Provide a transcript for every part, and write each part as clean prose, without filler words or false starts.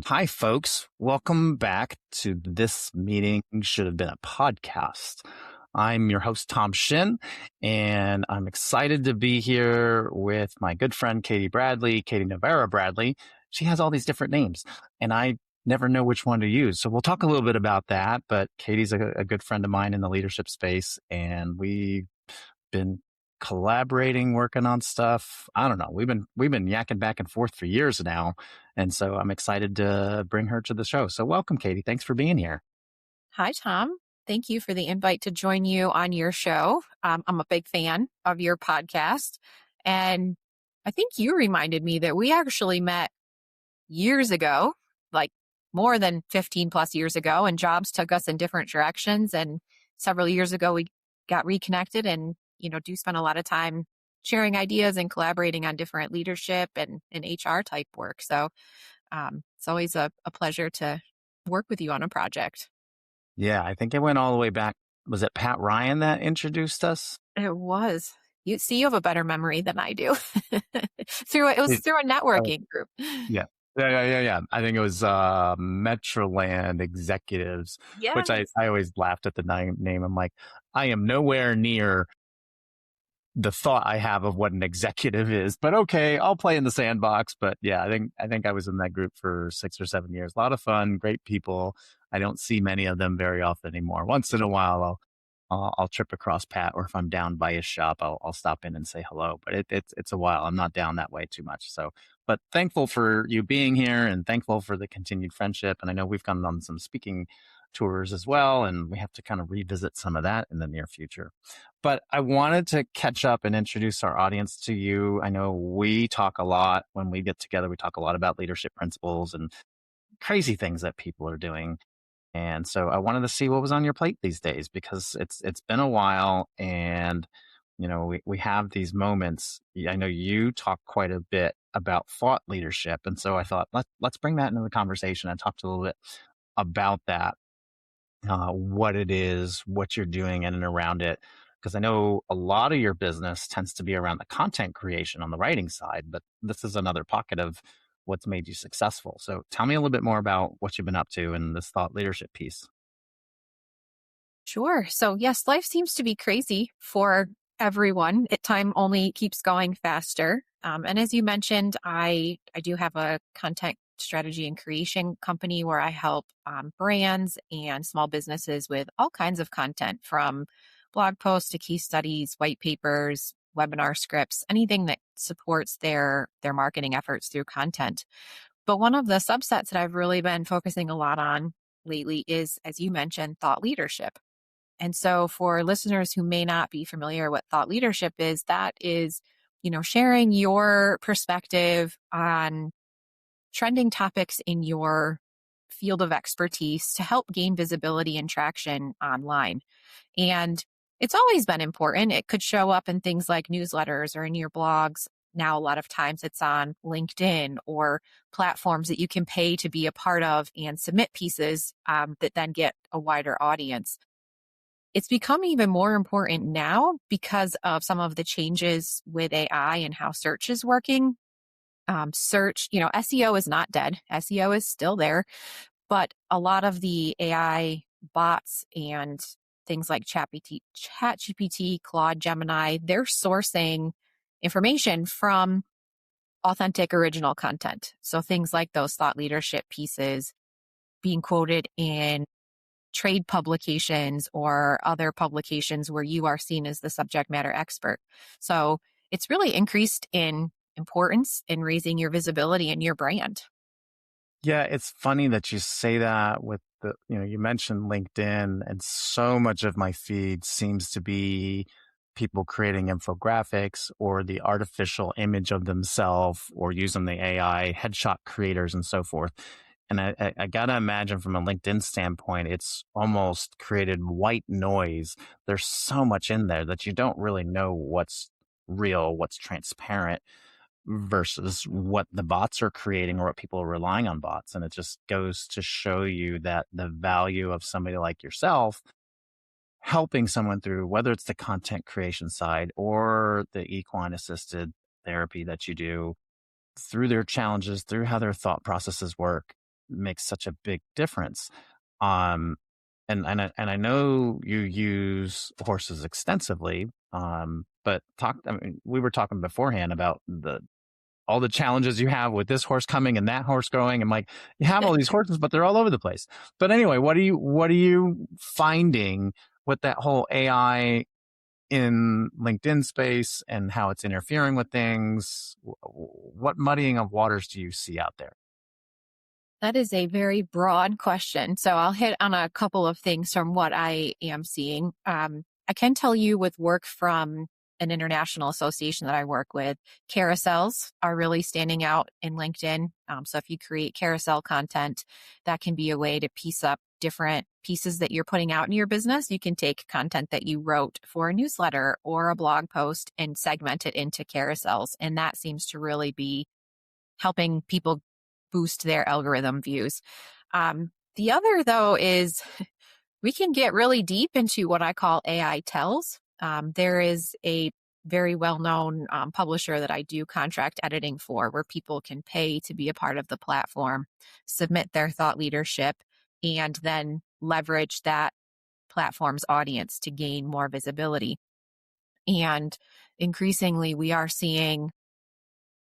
Hi, folks. Welcome back to This Meeting Should Have Been a Podcast. I'm your host, Tom Schin, and I'm excited to be here with my good friend, Katie Navara Bradley. She has all these different names, and I never know which one to use. So we'll talk a little bit about that, but Katie's a good friend of mine in the leadership space, and we've been collaborating, working on stuff. I don't know. We've been yakking back and forth for years now. And so I'm excited to bring her to the show. So welcome, Katie. Thanks for being here. Hi, Tom. Thank you for the invite to join you on your show. I'm a big fan of your podcast. And I think you reminded me that we actually met years ago, like more than 15 plus years ago, and jobs took us in different directions. And several years ago, we got reconnected and, do spend a lot of time sharing ideas and collaborating on different leadership and HR type work. So it's always a pleasure to work with you on a project. Yeah, I think it went all the way back. Was it Pat Ryan that introduced us? It was. You have a better memory than I do. Through a networking group. Yeah. Yeah. I think it was Metroland Executives, Yes. which I always laughed at the name. I'm like, I am nowhere near the thought I have of what an executive is, but okay, I'll play in the sandbox. But yeah, I think I was in that group for 6 or 7 years. A lot of fun, great people. I don't see many of them very often anymore. Once in a while, I'll trip across Pat, or if I'm down by his shop, I'll stop in and say hello. But it's a while. I'm not down that way too much. So, but thankful for you being here and thankful for the continued friendship. And I know we've gone on some speaking tours as well, and we have to kind of revisit some of that in the near future. But I wanted to catch up and introduce our audience to you. I know we talk a lot when we get together. We talk a lot about leadership principles and crazy things that people are doing. And so I wanted to see what was on your plate these days, because it's been a while, and we have these moments. I know you talk quite a bit about thought leadership, and so I thought let's bring that into the conversation and talk a little bit about that. What it is, what you're doing in and around it. Because I know a lot of your business tends to be around the content creation on the writing side, but this is another pocket of what's made you successful. So tell me a little bit more about what you've been up to in this thought leadership piece. Sure. So yes, life seems to be crazy for everyone. Time only keeps going faster. And as you mentioned, I do have a content strategy and creation company where I help brands and small businesses with all kinds of content, from blog posts to case studies, white papers, webinar scripts, anything that supports their marketing efforts through content. But one of the subsets that I've really been focusing a lot on lately is, as you mentioned, thought leadership. And so for listeners who may not be familiar what thought leadership is, that is, sharing your perspective on trending topics in your field of expertise to help gain visibility and traction online. And it's always been important. It could show up in things like newsletters or in your blogs. Now, a lot of times it's on LinkedIn or platforms that you can pay to be a part of and submit pieces that then get a wider audience. It's become even more important now because of some of the changes with AI and how search is working. Search, SEO is not dead. SEO is still there, but a lot of the AI bots and things like ChatGPT, Claude, Gemini, they're sourcing information from authentic original content. So things like those thought leadership pieces being quoted in trade publications or other publications where you are seen as the subject matter expert. So it's really increased in importance in raising your visibility and your brand. Yeah, it's funny that you say that with you mentioned LinkedIn, and so much of my feed seems to be people creating infographics or the artificial image of themselves or using the AI headshot creators and so forth. And I got to imagine from a LinkedIn standpoint, it's almost created white noise. There's so much in there that you don't really know what's real, what's transparent versus what the bots are creating or what people are relying on bots. And it just goes to show you that the value of somebody like yourself helping someone through, whether it's the content creation side or the equine-assisted therapy that you do, through their challenges, through how their thought processes work. makes such a big difference. Um, and I know you use horses extensively. But I mean, we were talking beforehand about all the challenges you have with this horse coming and that horse going, and like you have all these horses, but they're all over the place. But anyway, what are you finding with that whole AI in LinkedIn space and how it's interfering with things? What muddying of waters do you see out there? That is a very broad question. So I'll hit on a couple of things from what I am seeing. I can tell you with work from an international association that I work with, carousels are really standing out in LinkedIn. So if you create carousel content, that can be a way to piece up different pieces that you're putting out in your business. You can take content that you wrote for a newsletter or a blog post and segment it into carousels. And that seems to really be helping people boost their algorithm views. The other, though, is we can get really deep into what I call AI tells. There is a very well-known publisher that I do contract editing for, where people can pay to be a part of the platform, submit their thought leadership, and then leverage that platform's audience to gain more visibility. And increasingly, we are seeing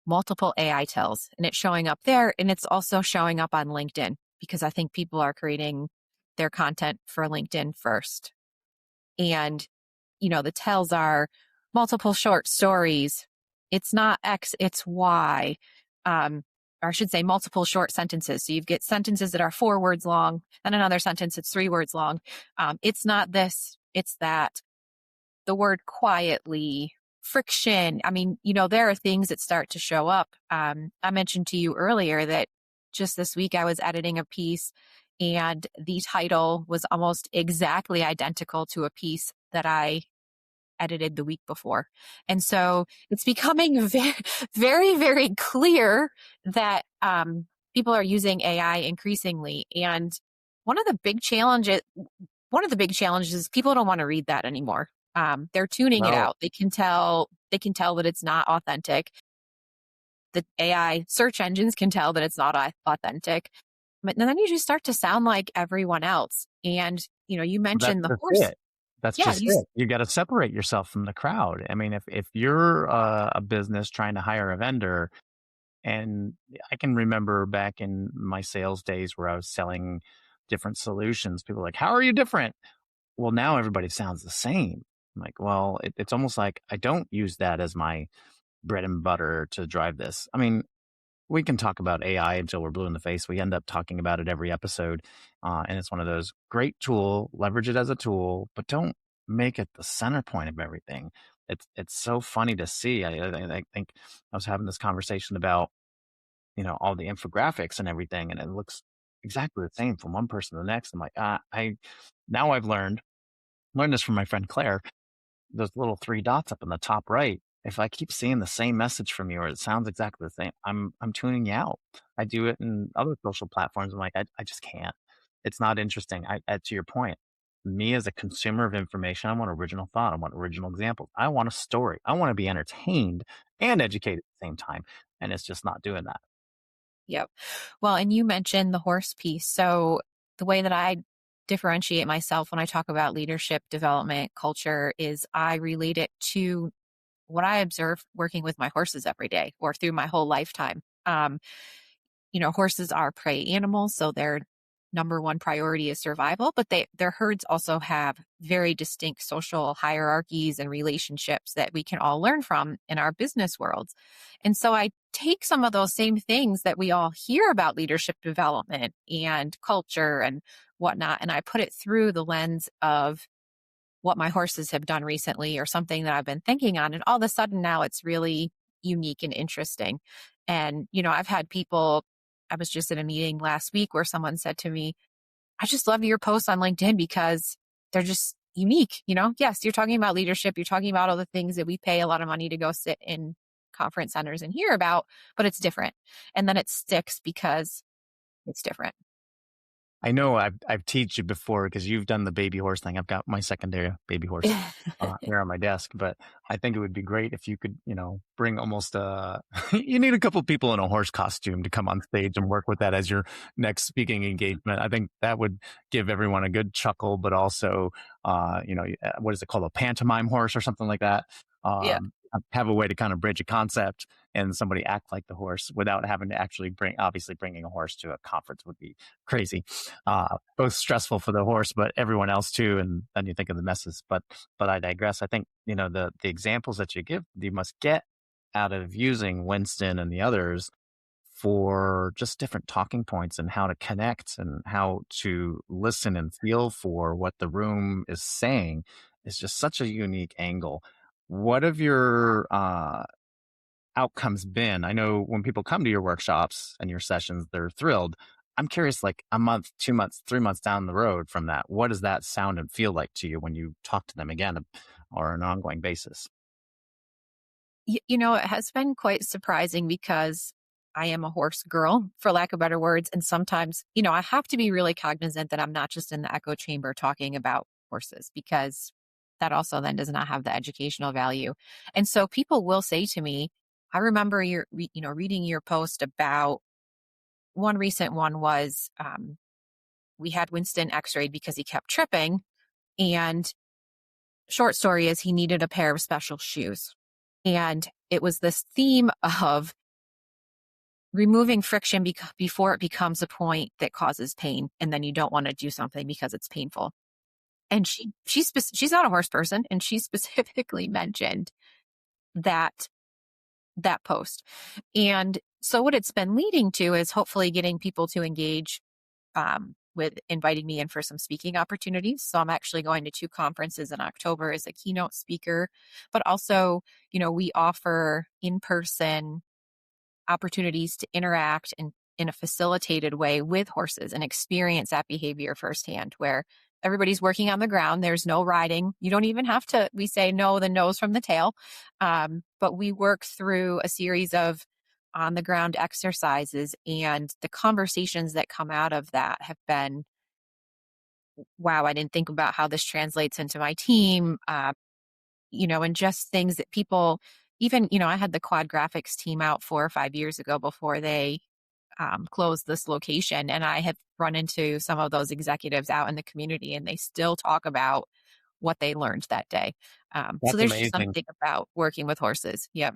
multiple AI tells, and it's showing up there, and it's also showing up on LinkedIn, because I think people are creating their content for LinkedIn first. And, the tells are multiple short stories. It's not X, it's Y. Or I should say multiple short sentences. So you get sentences that are 4 words long, and another sentence that's 3 words long. It's not this, it's that. The word quietly, friction. I mean, there are things that start to show up. I mentioned to you earlier that just this week I was editing a piece, and the title was almost exactly identical to a piece that I edited the week before. And so it's becoming very, very, very clear that people are using AI increasingly. And one of the big challenges is people don't want to read that anymore. They're tuning it Well, out. They can tell that it's not authentic. The AI search engines can tell that it's not authentic. But then you just start to sound like everyone else. And, you that's mentioned the just horse. it. That's Yeah, just it. You got to separate yourself from the crowd. I mean, if you're a business trying to hire a vendor, and I can remember back in my sales days where I was selling different solutions, people were like, "How are you different?" Well, now everybody sounds the same. I'm like, well, it's almost like I don't use that as my bread and butter to drive this. I mean, we can talk about AI until we're blue in the face. We end up talking about it every episode. And it's one of those great tool, leverage it as a tool, but don't make it the center point of everything. It's so funny to see. I think I was having this conversation about, all the infographics and everything, and it looks exactly the same from one person to the next. I'm like, now I've learned this from my friend Claire, those little 3 dots up in the top right. If I keep seeing the same message from you or it sounds exactly the same, I'm tuning you out. I do it in other social platforms. I'm like, I just can't. It's not interesting. To your point, me as a consumer of information, I want original thought. I want original examples. I want a story. I want to be entertained and educated at the same time. And it's just not doing that. Yep. Well, and you mentioned the horse piece. So the way that I differentiate myself when I talk about leadership development culture is I relate it to what I observe working with my horses every day or through my whole lifetime. Horses are prey animals, so their number one priority is survival, but their herds also have very distinct social hierarchies and relationships that we can all learn from in our business worlds. And so I take some of those same things that we all hear about leadership development and culture and whatnot, and I put it through the lens of what my horses have done recently or something that I've been thinking on. And all of a sudden now it's really unique and interesting. And, I've had people, I was just in a meeting last week where someone said to me, I just love your posts on LinkedIn because they're just unique. Yes, you're talking about leadership. You're talking about all the things that we pay a lot of money to go sit in conference centers and hear about, but it's different. And then it sticks because it's different. I know I've teached you before because you've done the baby horse thing. I've got my secondary baby horse here on my desk, but I think it would be great if you could, bring almost you need a couple people in a horse costume to come on stage and work with that as your next speaking engagement. I think that would give everyone a good chuckle, but also, what is it called? A pantomime horse or something like that. Yeah. Have a way to kind of bridge a concept and somebody act like the horse without having to actually obviously bringing a horse to a conference would be crazy, both stressful for the horse, but everyone else too. And then you think of the messes, but I digress. I think, the examples that you give, you must get out of using Winston and the others for just different talking points and how to connect and how to listen and feel for what the room is saying is just such a unique angle. What have your outcomes been? I know when people come to your workshops and your sessions, they're thrilled. I'm curious, like a month, 2 months, 3 months down the road from that, what does that sound and feel like to you when you talk to them again or on an ongoing basis? It has been quite surprising because I am a horse girl, for lack of better words. And sometimes, I have to be really cognizant that I'm not just in the echo chamber talking about horses, because that also then does not have the educational value. And so people will say to me, I remember reading your post about one recent one was, we had Winston x-rayed because he kept tripping. And short story is he needed a pair of special shoes. And it was this theme of removing friction before it becomes a point that causes pain. And then you don't want to do something because it's painful. And she's not a horse person. And she specifically mentioned that post. And so what it's been leading to is hopefully getting people to engage with inviting me in for some speaking opportunities. So I'm actually going to 2 conferences in October as a keynote speaker, but also, we offer in-person opportunities to interact in a facilitated way with horses and experience that behavior firsthand, where everybody's working on the ground. There's no riding. You don't even have to, we say, know the nose from the tail. But we work through a series of on the ground exercises, and the conversations that come out of that have been, wow, I didn't think about how this translates into my team. And just things that people, even, I had the quad graphics team out 4 or 5 years ago before they closed this location. And I have run into some of those executives out in the community, and they still talk about what they learned that day. So That's there's just amazing. something about working with horses. Yeah.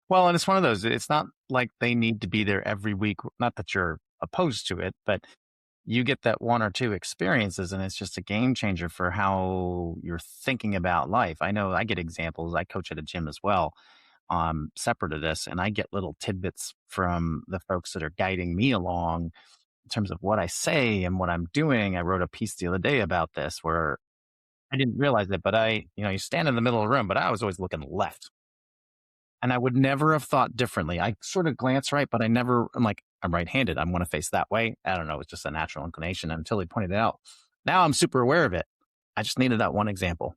Well, and it's one of those, it's not like they need to be there every week. Not that you're opposed to it, but you get that 1 or 2 experiences and it's just a game changer for how you're thinking about life. I know I get examples. I coach at a gym as well, separate of this, and I get little tidbits from the folks that are guiding me along in terms of what I say and what I'm doing. I wrote a piece the other day about this where I didn't realize it, but you stand in the middle of the room, but I was always looking left. And I would never have thought differently. I sort of glance right, but I'm like, I'm right-handed. I'm going to face that way. I don't know. It's just a natural inclination until he pointed it out. Now I'm super aware of it. I just needed that one example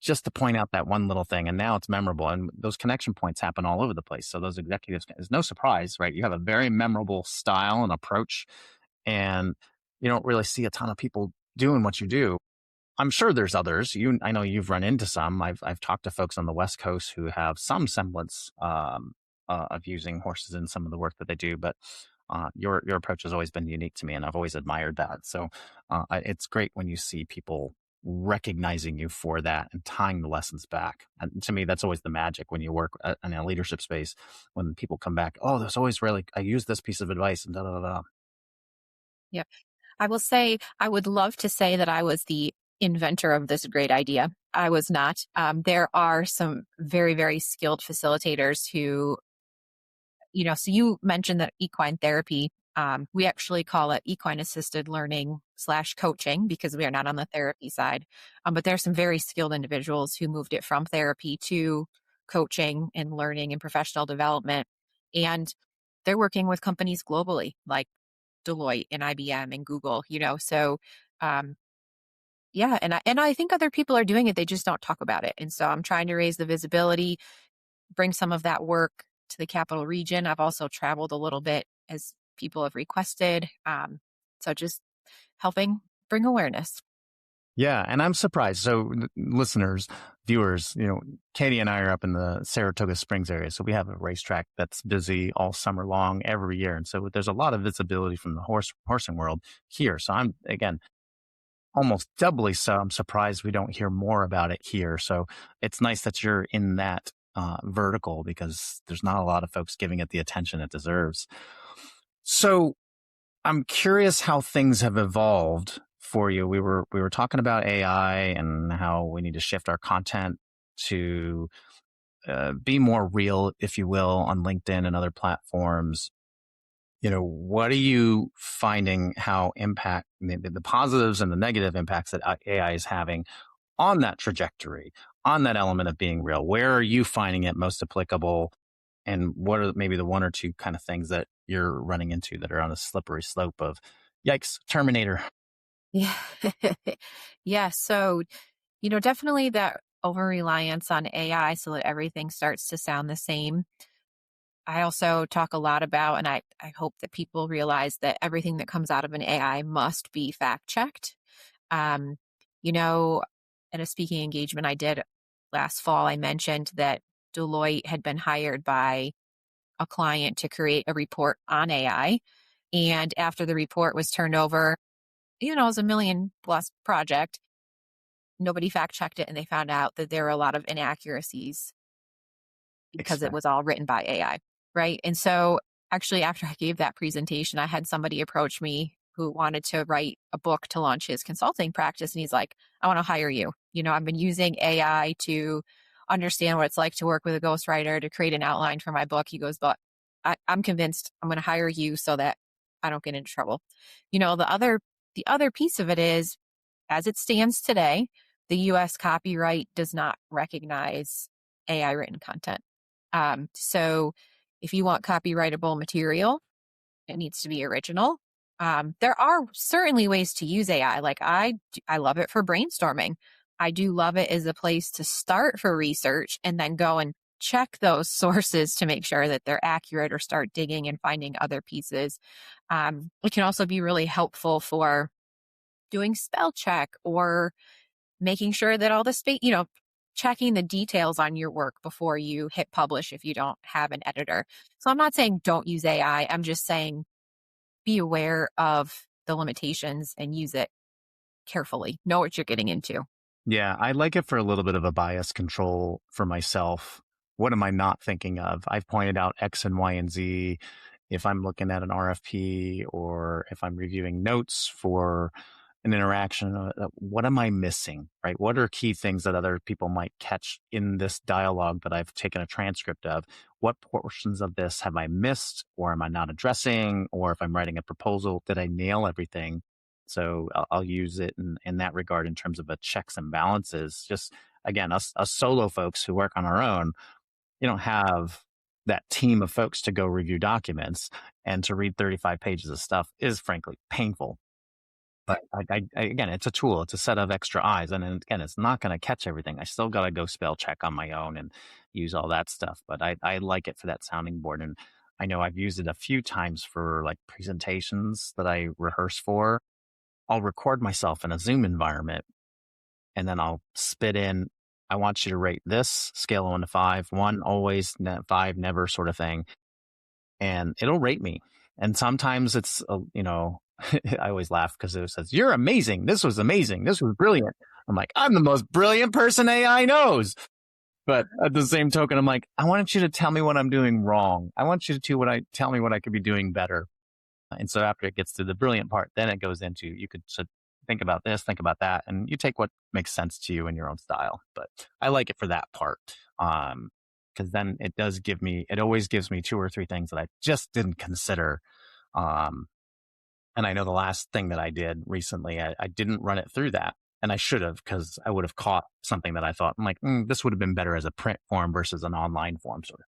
just to point out that one little thing. And now it's memorable. And those connection points happen all over the place. So those executives, it's no surprise, right? You have a very memorable style and approach, and you don't really see a ton of people doing what you do. I'm sure there's others. I know you've run into some. I've talked to folks on the West Coast who have some semblance of using horses in some of the work that they do, but your approach has always been unique to me, and I've always admired that. So it's great when you see people recognizing you for that and tying the lessons back. And to me, that's always the magic when you work in a leadership space. When people come back, oh, there's always really I use this piece of advice and da da da da. Yeah. I will say, I would love to say that I was the inventor of this great idea. I was not. There are some very, very skilled facilitators who, so you mentioned that equine therapy. We actually call it equine-assisted learning / coaching because we are not on the therapy side. But there are some very skilled individuals who moved it from therapy to coaching and learning and professional development. And they're working with companies globally, like Deloitte and IBM and Google, so um, yeah, and I think other people are doing it. They just don't talk about it. And so I'm trying to raise the visibility, bring some of that work to the capital region. I've also traveled a little bit as people have requested. So just helping bring awareness. Yeah, and I'm surprised. So, listeners, viewers, Katie and I are up in the Saratoga Springs area, so we have a racetrack that's busy all summer long every year, and so there's a lot of visibility from the horsing world here. So I'm again almost doubly so. I'm surprised we don't hear more about it here. So it's nice that you're in that vertical because there's not a lot of folks giving it the attention it deserves. So I'm curious how things have evolved for you. We were talking about AI and how we need to shift our content to be more real, if you will, on LinkedIn and other platforms. What are you finding how impact the positives and the negative impacts that AI is having on that trajectory, on that element of being real? Where are you finding it most applicable? And what are maybe the one or two kind of things that you're running into that are on a slippery slope of, yikes, Terminator? Yeah. Yeah. So, definitely that over reliance on AI so that everything starts to sound the same. I also talk a lot about, and I hope that people realize that everything that comes out of an AI must be fact checked. Um, you know, at a speaking engagement I did last fall, I mentioned that Deloitte had been hired by a client to create a report on AI. And after the report was turned over, it was $1 million+ project. Nobody fact checked it, and they found out that there were a lot of inaccuracies because it Expect. was all written by AI. Right. And so actually, after I gave that presentation, I had somebody approach me who wanted to write a book to launch his consulting practice. And he's like, I want to hire you. I've been using AI to understand what it's like to work with a ghostwriter to create an outline for my book. He goes, but I'm convinced I'm going to hire you so that I don't get into trouble. The other piece of it is, as it stands today, the US copyright does not recognize AI written content. So if you want copyrightable material, it needs to be original. There are certainly ways to use AI. Like I love it for brainstorming. I do love it as a place to start for research and then go and check those sources to make sure that they're accurate or start digging and finding other pieces. It can also be really helpful for doing spell check or making sure that all the space, checking the details on your work before you hit publish if you don't have an editor. So I'm not saying don't use AI. I'm just saying be aware of the limitations and use it carefully. Know what you're getting into. Yeah, I like it for a little bit of a bias control for myself. What am I not thinking of? I've pointed out X and Y and Z. If I'm looking at an RFP or if I'm reviewing notes for an interaction, what am I missing, right? What are key things that other people might catch in this dialogue that I've taken a transcript of? What portions of this have I missed or am I not addressing? Or if I'm writing a proposal, did I nail everything? So I'll use it in that regard in terms of a checks and balances. Just again, us solo folks who work on our own, you don't have that team of folks to go review documents, and to read 35 pages of stuff is frankly painful. But again, it's a tool. It's a set of extra eyes. And then, again, it's not going to catch everything. I still got to go spell check on my own and use all that stuff. But I like it for that sounding board. And I know I've used it a few times for like presentations that I rehearse for. I'll record myself in a Zoom environment and then I'll spit in, I want you to rate this scale of 1 to 5, 1 always, 5 never sort of thing. And it'll rate me. And sometimes it's, I always laugh because it says, you're amazing. This was amazing. This was brilliant. I'm like, I'm the most brilliant person AI knows. But at the same token, I'm like, I want you to tell me what I'm doing wrong. I want you to tell me what I could be doing better. And so after it gets to the brilliant part, then it goes into, you could think about this, think about that, and you take what makes sense to you in your own style. But I like it for that part. Because then it always gives me 2 or 3 things that I just didn't consider. And I know the last thing that I did recently, I didn't run it through that. And I should have, because I would have caught something that I thought, I'm like, this would have been better as a print form versus an online form. Sort of.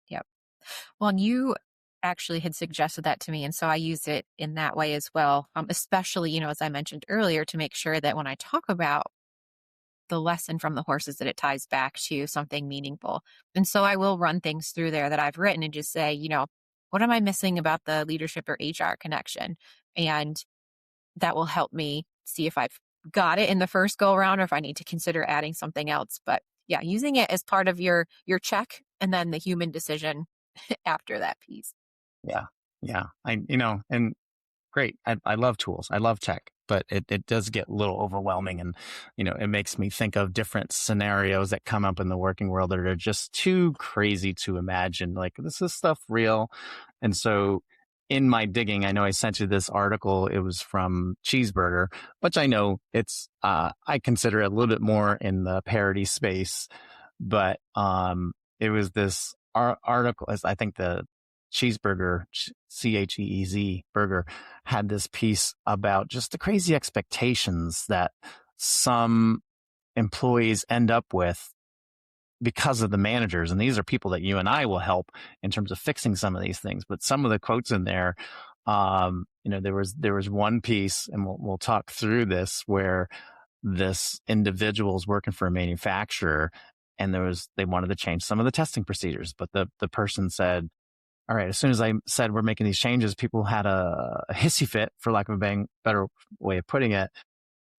Yep. Well, and you actually had suggested that to me. And so I use it in that way as well, especially, as I mentioned earlier, to make sure that when I talk about the lesson from the horses, that it ties back to something meaningful. And so I will run things through there that I've written and just say, what am I missing about the leadership or HR connection? And that will help me see if I've got it in the first go around or if I need to consider adding something else. But yeah, using it as part of your check and then the human decision after that piece. Yeah. Yeah. And great. I love tools. I love tech, but it does get a little overwhelming. And, it makes me think of different scenarios that come up in the working world that are just too crazy to imagine. Like, this is stuff real. And so in my digging, I know I sent you this article. It was from Cheeseburger, which I know I consider it a little bit more in the parody space, but, it was this article, as I think the Cheeseburger, Cheez burger, had this piece about just the crazy expectations that some employees end up with because of the managers. And these are people that you and I will help in terms of fixing some of these things. But some of the quotes in there, there was one piece, and we'll talk through this, where this individual is working for a manufacturer, and they wanted to change some of the testing procedures, but the person said, all right, as soon as I said we're making these changes, people had a hissy fit, for lack of a better way of putting it,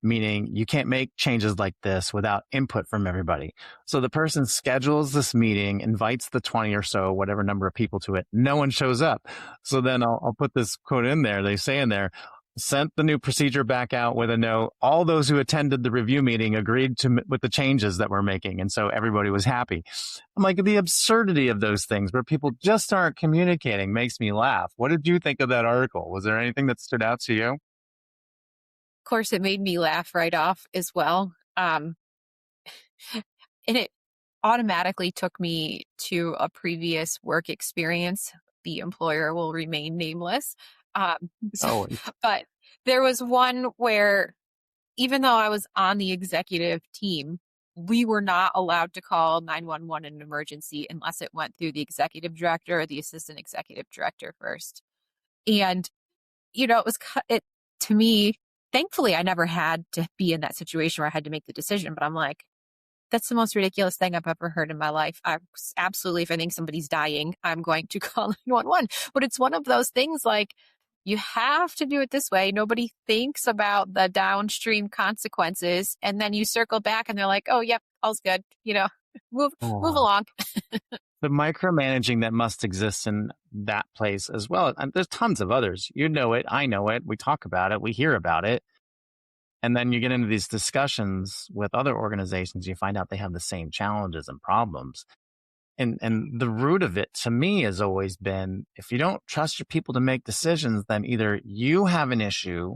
meaning you can't make changes like this without input from everybody. So the person schedules this meeting, invites the 20 or so, whatever number of people to it. No one shows up. So then I'll put this quote in there. They say in there, sent the new procedure back out with a note. All those who attended the review meeting agreed with the changes that we're making. And so everybody was happy. I'm like, the absurdity of those things where people just aren't communicating makes me laugh. What did you think of that article? Was there anything that stood out to you? Of course, it made me laugh right off as well. And it automatically took me to a previous work experience. The employer will remain nameless. But there was one where, even though I was on the executive team, we were not allowed to call 911 in an emergency unless it went through the executive director or the assistant executive director first. And, to me, thankfully, I never had to be in that situation where I had to make the decision, but I'm like, that's the most ridiculous thing I've ever heard in my life. Absolutely, if I think somebody's dying, I'm going to call 911. But it's one of those things, like, you have to do it this way. Nobody thinks about the downstream consequences. And then you circle back and they're like, oh, yep, all's good. Move along. The micromanaging that must exist in that place as well. And there's tons of others. You know it. I know it. We talk about it. We hear about it. And then you get into these discussions with other organizations, you find out they have the same challenges and problems. And the root of it to me has always been, if you don't trust your people to make decisions, then either you have an issue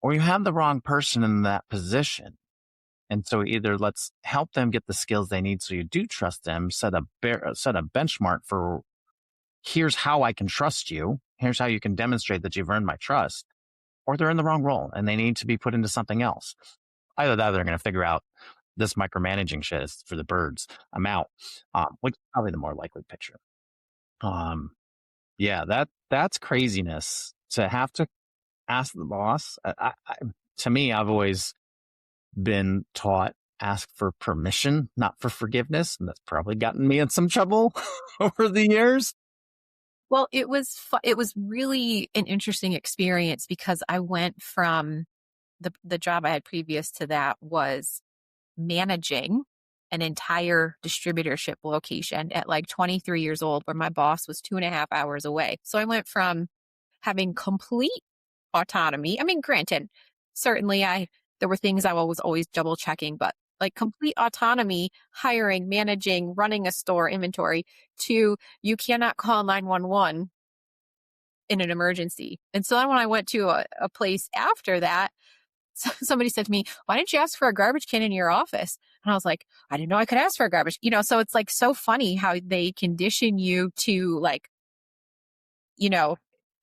or you have the wrong person in that position. And so either let's help them get the skills they need so you do trust them, set a benchmark for, here's how I can trust you. Here's how you can demonstrate that you've earned my trust. Or they're in the wrong role and they need to be put into something else. Either that or they're going to figure out this micromanaging shit is for the birds. I'm out, which is probably the more likely picture. Yeah, that's craziness to have to ask the boss. To me, I've always been taught ask for permission, not for forgiveness. And that's probably gotten me in some trouble over the years. Well, it was really an interesting experience because I went from the job I had previous to that was managing an entire distributorship location at like 23 years old, where my boss was 2.5 hours away. So I went from having complete autonomy. I mean, granted, certainly there were things I was always double checking, but like complete autonomy, hiring, managing, running a store, inventory, to you cannot call 911 in an emergency. And so then when I went to a place after that, somebody said to me, why didn't you ask for a garbage can in your office? And I was like, I didn't know I could ask for a garbage. So it's like so funny how they condition you to like,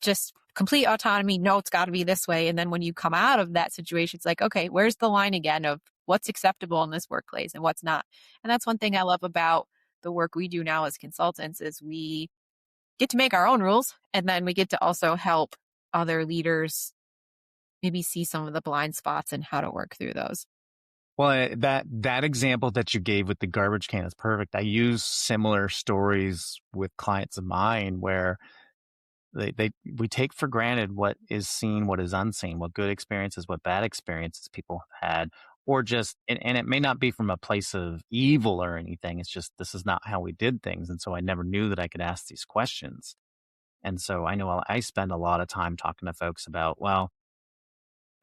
just complete autonomy. No, it's got to be this way. And then when you come out of that situation, it's like, okay, where's the line again of what's acceptable in this workplace and what's not? And that's one thing I love about the work we do now as consultants is we get to make our own rules. And then we get to also help other leaders maybe see some of the blind spots and how to work through those. Well, that example that you gave with the garbage can is perfect. I use similar stories with clients of mine where we take for granted what is seen, what is unseen, what good experiences, what bad experiences people have had, or just, and it may not be from a place of evil or anything. It's just, this is not how we did things. And so I never knew that I could ask these questions. And so I know I spend a lot of time talking to folks about, well,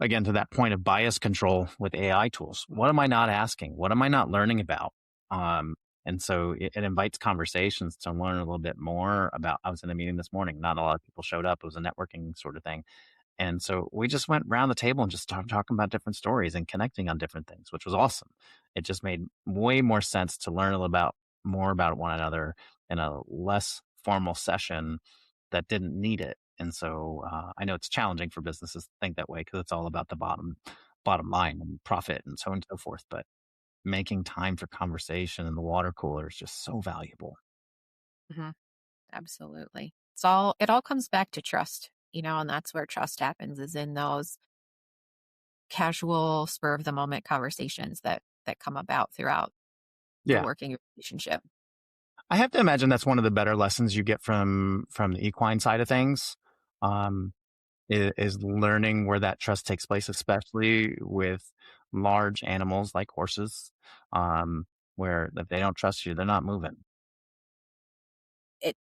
again, to that point of bias control with AI tools, what am I not asking? What am I not learning about? Um, and so it invites conversations to learn a little bit more about. I was in a meeting this morning. Not a lot of people showed up. It was a networking sort of thing. And so we just went around the table and just started talking about different stories and connecting on different things, which was awesome. It just made way more sense to learn a little about more about one another in a less formal session that didn't need it. And so I know it's challenging for businesses to think that way because it's all about the bottom line and profit and so on and so forth. But making time for conversation in the water cooler is just so valuable. Mhm. Absolutely. It all comes back to trust, and that's where trust happens, is in those casual, spur of the moment conversations that come about throughout the Yeah. working relationship. I have to imagine that's one of the better lessons you get from the equine side of things. Um, is learning where that trust takes place, especially with large animals like horses, where if they don't trust you, they're not moving. It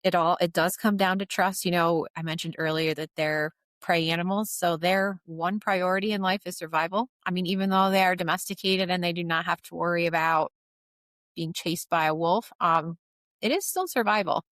does come down to trust. I mentioned earlier that they're prey animals, so their one priority in life is survival. I mean, even though they are domesticated and they do not have to worry about being chased by a wolf, it is still survival.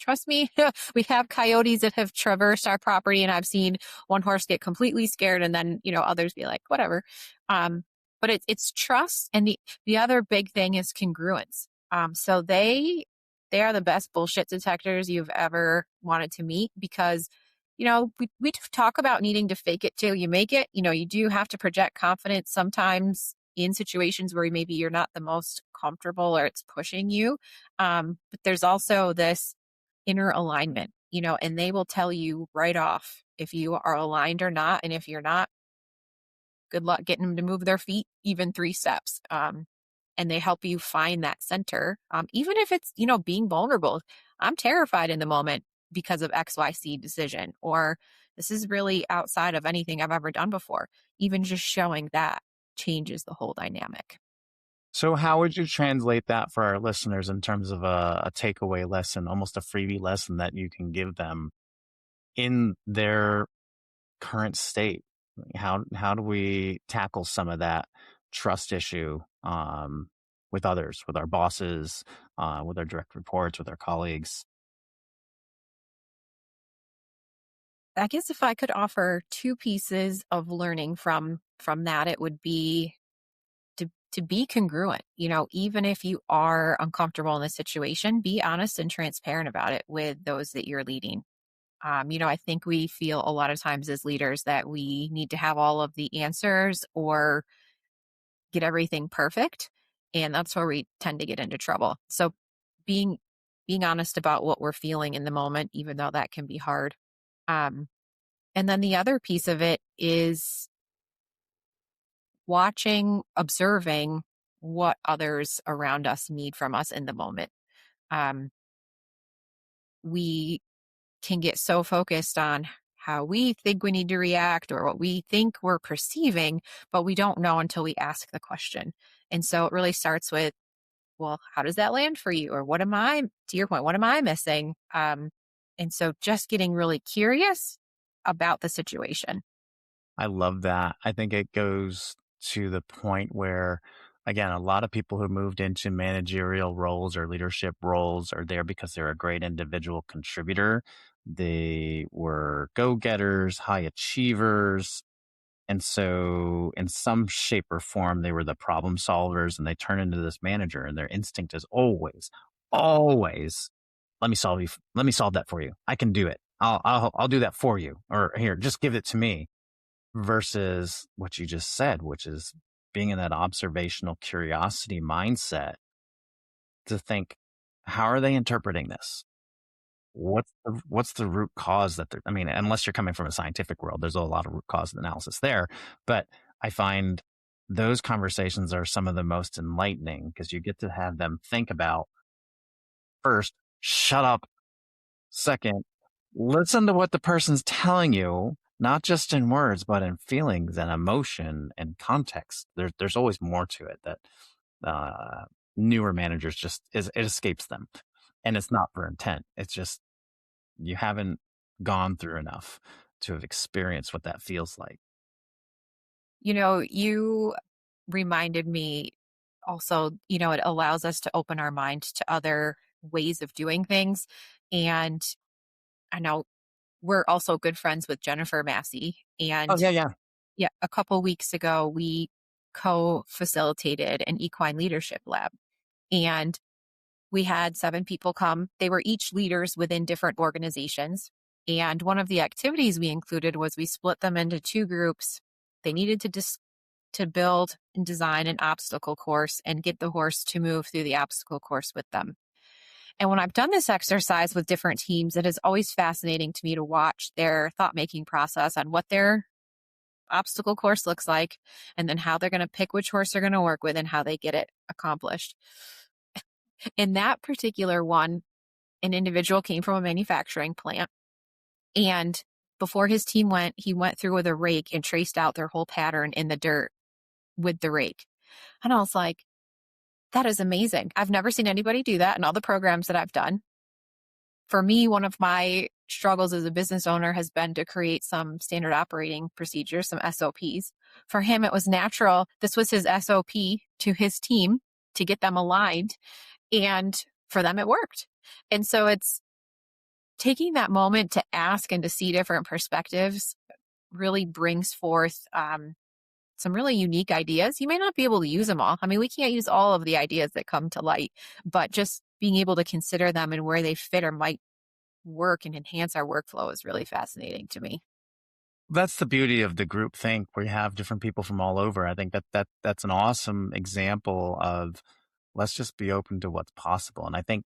Trust me, we have coyotes that have traversed our property, and I've seen one horse get completely scared, and then others be like, whatever. But it's trust, and the other big thing is congruence. So they are the best bullshit detectors you've ever wanted to meet, because we talk about needing to fake it till you make it. You do have to project confidence sometimes in situations where maybe you're not the most comfortable or it's pushing you. But there's also this inner alignment, and they will tell you right off if you are aligned or not. And if you're not, good luck getting them to move their feet even 3 steps. And they help you find that center, even if it's, being vulnerable. I'm terrified in the moment because of XYZ decision, or this is really outside of anything I've ever done before. Even just showing that changes the whole dynamic. So, how would you translate that for our listeners in terms of a takeaway lesson, almost a freebie lesson that you can give them in their current state? How do we tackle some of that trust issue with others, with our bosses, with our direct reports, with our colleagues? I guess if I could offer two pieces of learning from that, it would be to be congruent. Even if you are uncomfortable in the situation, be honest and transparent about it with those that you're leading. I think we feel a lot of times as leaders that we need to have all of the answers or get everything perfect. And that's where we tend to get into trouble. So being being honest about what we're feeling in the moment, even though that can be hard. Um, and then the other piece of it is watching, observing what others around us need from us in the moment. Um, we can get so focused on how we think we need to react or what we think we're perceiving, but we don't know until we ask the question. And so it really starts with, well, how does that land for you? Or to your point, what am I missing? And so just getting really curious about the situation. I love that. I think it goes to the point where, again, a lot of people who moved into managerial roles or leadership roles are there because they're a great individual contributor. They were go getters, high achievers. And so, in some shape or form, they were the problem solvers and they turn into this manager. And their instinct is always, let me solve that for you. I can do it. I'll do that for you. Or here, just give it to me versus what you just said, which is being in that observational curiosity mindset to think, how are they interpreting this? What's the root cause that they're, I mean, unless you're coming from a scientific world, there's a lot of root cause analysis there. But I find those conversations are some of the most enlightening because you get to have them think about first, shut up. Second, listen to what the person's telling you, not just in words, but in feelings and emotion and context. There's always more to it that uh, newer managers it escapes them, and it's not for intent. It's just you haven't gone through enough to have experienced what that feels like. You reminded me also, it allows us to open our mind to other ways of doing things. And I know we're also good friends with Jennifer Massey. Oh And yeah, yeah. yeah, a couple weeks ago, we co-facilitated an equine leadership lab. And we had 7 people come. They were each leaders within different organizations. And one of the activities we included was we split them into 2 groups. They needed to build and design an obstacle course and get the horse to move through the obstacle course with them. And when I've done this exercise with different teams, it is always fascinating to me to watch their thought-making process on what their obstacle course looks like, and then how they're going to pick which horse they're going to work with and how they get it accomplished. In that particular one, an individual came from a manufacturing plant, and before his team went, he went through with a rake and traced out their whole pattern in the dirt with the rake. And I was like, that is amazing. I've never seen anybody do that in all the programs that I've done. For me, one of my struggles as a business owner has been to create some standard operating procedures, some SOPs. For him, it was natural. This was his SOP to his team to get them aligned. And for them, it worked. And so it's taking that moment to ask and to see different perspectives really brings forth some really unique ideas. You may not be able to use them all. I mean, we can't use all of the ideas that come to light, but just being able to consider them and where they fit or might work and enhance our workflow is really fascinating to me. That's the beauty of the group think, where you have different people from all over. I think that's an awesome example of let's just be open to what's possible. And I think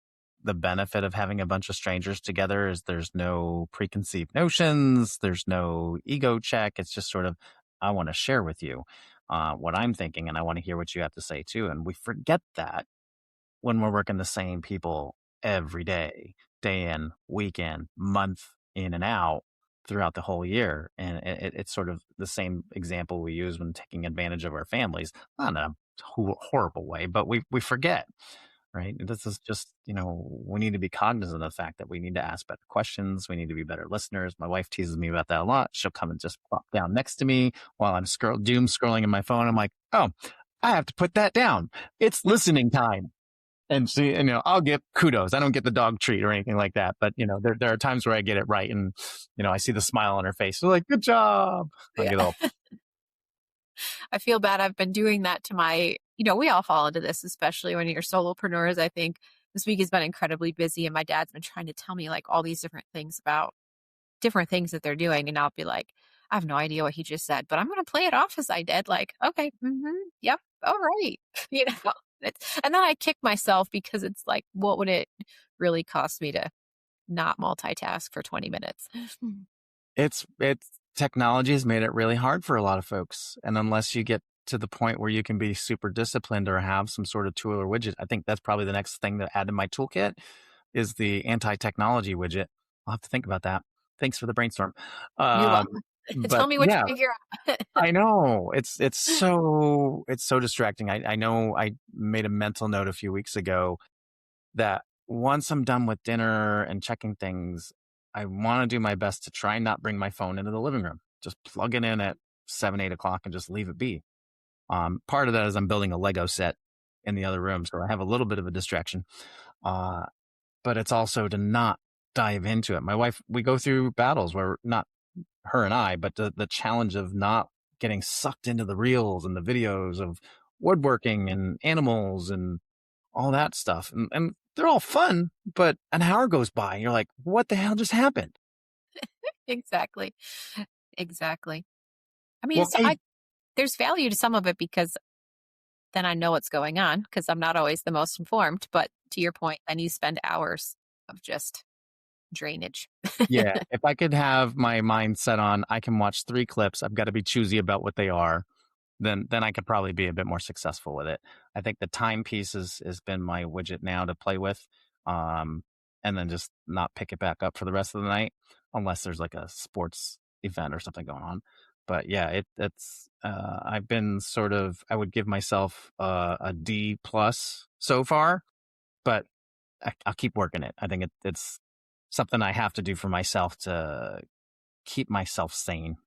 the benefit of having a bunch of strangers together is there's no preconceived notions, there's no ego check. It's just sort of, I want to share with you what I'm thinking, and I want to hear what you have to say too. And we forget that when we're working the same people every day, day in, week in, month in and out throughout the whole year. And it's sort of the same example we use when taking advantage of our families, not in a horrible way, but we forget, right? This is just, we need to be cognizant of the fact that we need to ask better questions. We need to be better listeners. My wife teases me about that a lot. She'll come and just plop down next to me while I'm doom scrolling in my phone. I'm like, oh, I have to put that down. It's listening time. And see, I'll get kudos. I don't get the dog treat or anything like that. But, there are times where I get it right. And, I see the smile on her face. They're like, good job. I get all, I feel bad. I've been doing that to we all fall into this, especially when you're solopreneurs. I think this week has been incredibly busy, and my dad's been trying to tell me like all these different things about different things that they're doing. And I'll be like, I have no idea what he just said, but I'm going to play it off as I did. Like, okay, yep, all right. you know, and then I kick myself because it's like, what would it really cost me to not multitask for 20 minutes? it's technology has made it really hard for a lot of folks. And unless you get to the point where you can be super disciplined or have some sort of tool or widget, I think that's probably the next thing to add to my toolkit is the anti-technology widget. I'll have to think about that. Thanks for the brainstorm. You're welcome. Tell me what you figure out. I know it's so distracting. I know I made a mental note a few weeks ago that once I'm done with dinner and checking things, I want to do my best to try and not bring my phone into the living room. Just plug it in at 7, 8 o'clock and just leave it be. Part of that is I'm building a Lego set in the other room, so I have a little bit of a distraction. But it's also to not dive into it. My wife, we go through battles where not her and I, but the challenge of not getting sucked into the reels and the videos of woodworking and animals and all that stuff. And they're all fun, but an hour goes by and you're like, what the hell just happened? Exactly. Exactly. I mean, Well, there's value to some of it because then I know what's going on because I'm not always the most informed. But to your point, then you spend hours of just drainage. yeah, if I could have my mind set on, I can watch 3 clips. I've got to be choosy about what they are. Then I could probably be a bit more successful with it. I think the time piece has been my widget now to play with. And and then just not pick it back up for the rest of the night, unless there's like a sports event or something going on. But yeah, it's I've been sort of, I would give myself a D plus so far, but I'll keep working it. I think it's something I have to do for myself to keep myself sane.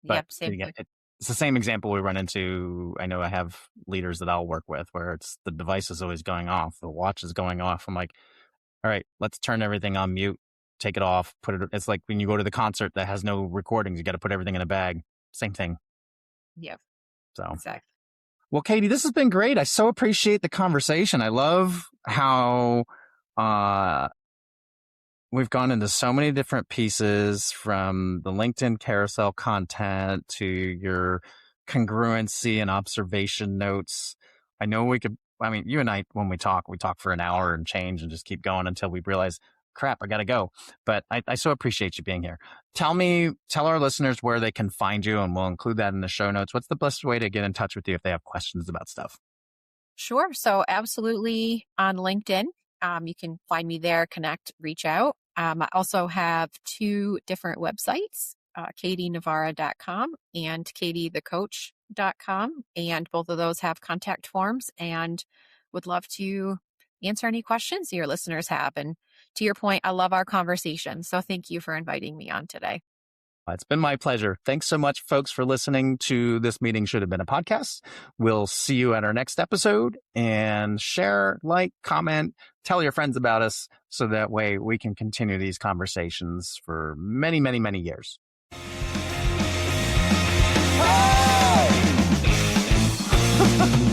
But Yep, same again, thing. it's the same example we run into. I know I have leaders that I'll work with where it's the device is always going off, the watch is going off. I'm like, all right, let's turn everything on mute, take it off, put it. It's like when you go to the concert that has no recordings, you got to put everything in a bag. Same thing. Yep, So, exactly. well, Katie, this has been great. I so appreciate the conversation. I love how we've gone into so many different pieces, from the LinkedIn carousel content to your congruency and observation notes. I know you and I, when we talk for an hour and change and just keep going until we realize, crap, I got to go. But I so appreciate you being here. Tell our listeners where they can find you, and we'll include that in the show notes. What's the best way to get in touch with you if they have questions about stuff? Sure. So absolutely on LinkedIn. You can find me there, connect, reach out. I also have 2 different websites, katienavara.com and katiethecoach.com. And both of those have contact forms, and would love to answer any questions your listeners have. And to your point, I love our conversation. So thank you for inviting me on today. It's been my pleasure. Thanks so much, folks, for listening to This Meeting Should Have Been a Podcast. We'll see you at our next episode, and share, like, comment, tell your friends about us, so that way we can continue these conversations for many, many, many years. Hey!